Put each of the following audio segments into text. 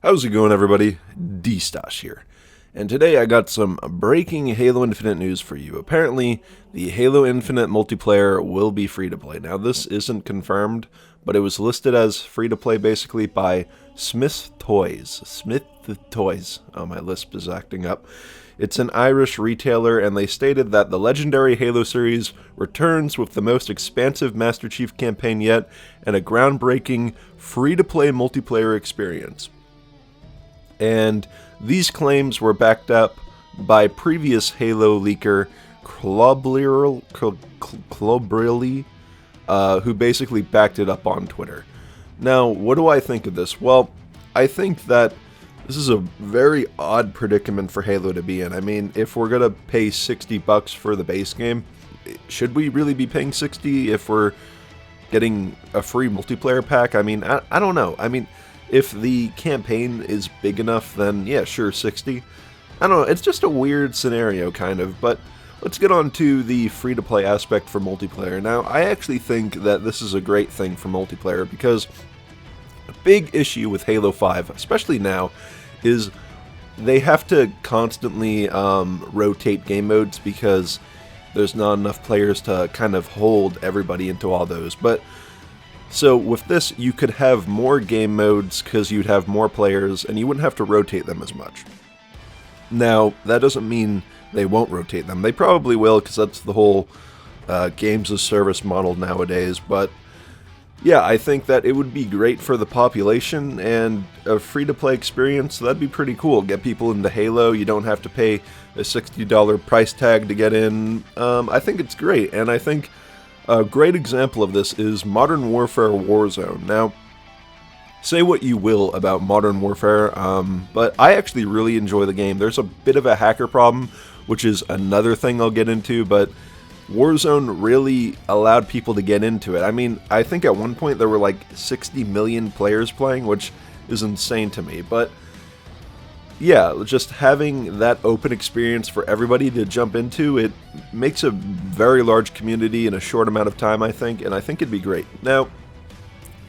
How's it going, everybody? Destauch here. And today I got some breaking Halo Infinite news for you. Apparently, the Halo Infinite multiplayer will be free to play. Now, this isn't confirmed, but it was listed as free to play basically by Smith Toys. Smith Toys. Oh, my lisp is acting up. It's an Irish retailer, and they stated that the legendary Halo series returns with the most expansive Master Chief campaign yet and a groundbreaking free-to-play multiplayer experience. And these claims were backed up by previous Halo leaker Clobrily, who basically backed it up on Twitter. Now, what do I think of this? Well, I think that this is a very odd predicament for Halo to be in. I mean, if we're gonna pay $60 for the base game, should we really be paying $60 if we're getting a free multiplayer pack? I mean, I don't know. I mean, if the campaign is big enough, then yeah, sure, 60. I don't know, it's just a weird scenario, kind of, but let's get on to the free-to-play aspect for multiplayer. Now, I actually think that this is a great thing for multiplayer, because a big issue with Halo 5, especially now, is they have to constantly rotate game modes because there's not enough players to kind of hold everybody into all those. But so with this, you could have more game modes because you'd have more players and you wouldn't have to rotate them as much. Now, that doesn't mean they won't rotate them. They probably will, because that's the whole games as service model nowadays. But yeah, I think that it would be great for the population, and a free-to-play experience, that'd be pretty cool. Get people into Halo, you don't have to pay a $60 price tag to get in. I think it's great, and I think a great example of this is Modern Warfare Warzone. Now, say what you will about Modern Warfare, but I actually really enjoy the game. There's a bit of a hacker problem, which is another thing I'll get into, but Warzone really allowed people to get into it. I mean, I think at one point there were like 60 million players playing, which is insane to me, but yeah, just having that open experience for everybody to jump into, it makes a very large community in a short amount of time, I think, and I think it'd be great. Now,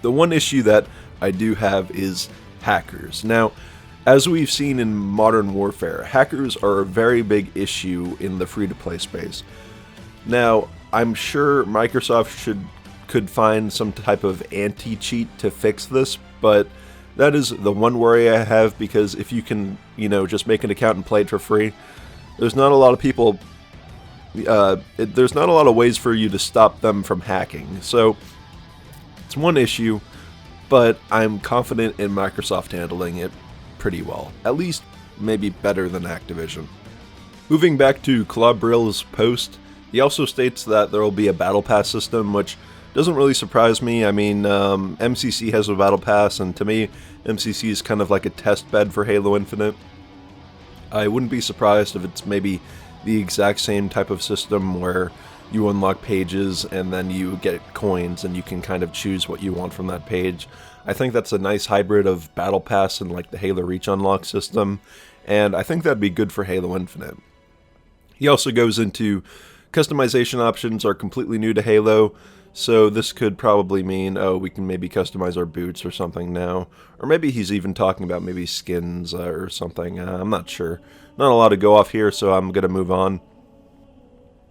the one issue that I do have is hackers. Now, as we've seen in Modern Warfare, hackers are a very big issue in the free-to-play space. Now, I'm sure Microsoft could find some type of anti-cheat to fix this, but that is the one worry I have, because if you can, just make an account and play it for free, there's not a lot of people, there's not a lot of ways for you to stop them from hacking. So, it's one issue, but I'm confident in Microsoft handling it pretty well. At least, maybe better than Activision. Moving back to Clobrill's post, he also states that there will be a Battle Pass system, which doesn't really surprise me. I mean, MCC has a Battle Pass, and to me, MCC is kind of like a test bed for Halo Infinite. I wouldn't be surprised if it's maybe the exact same type of system where you unlock pages and then you get coins and you can kind of choose what you want from that page. I think that's a nice hybrid of Battle Pass and like the Halo Reach unlock system, and I think that'd be good for Halo Infinite. He also goes into customization options are completely new to Halo, so this could probably mean, we can maybe customize our boots or something now. Or maybe he's even talking about maybe skins or something. I'm not sure. Not a lot to go off here, so I'm going to move on.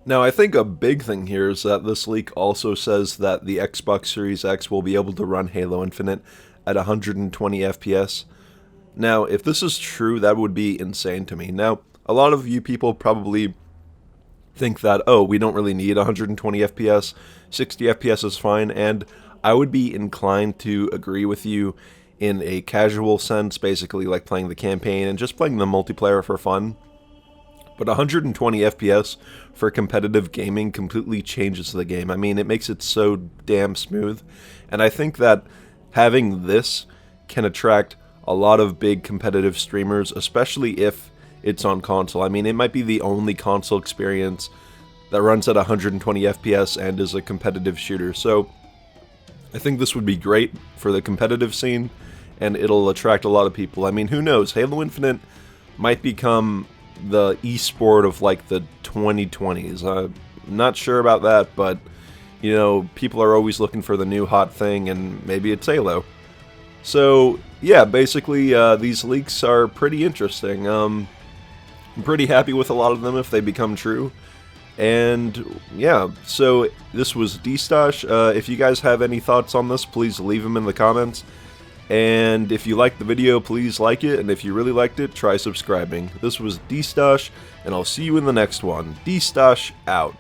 Now, I think a big thing here is that this leak also says that the Xbox Series X will be able to run Halo Infinite at 120 FPS. Now, if this is true, that would be insane to me. Now, a lot of you people probably think that, we don't really need 120 FPS, 60 FPS is fine, and I would be inclined to agree with you in a casual sense, basically like playing the campaign and just playing the multiplayer for fun. But 120 FPS for competitive gaming completely changes the game. I mean, it makes it so damn smooth, and I think that having this can attract a lot of big competitive streamers, especially if it's on console. I mean, it might be the only console experience that runs at 120 FPS and is a competitive shooter. So, I think this would be great for the competitive scene, and it'll attract a lot of people. I mean, who knows? Halo Infinite might become the esport of like the 2020s. I'm not sure about that, but people are always looking for the new hot thing, and maybe it's Halo. So yeah, basically these leaks are pretty interesting. I'm pretty happy with a lot of them if they become true. And yeah, so this was Destauch. If you guys have any thoughts on this, please leave them in the comments. And if you liked the video, please like it. And if you really liked it, try subscribing. This was Destauch, and I'll see you in the next one. Destauch out.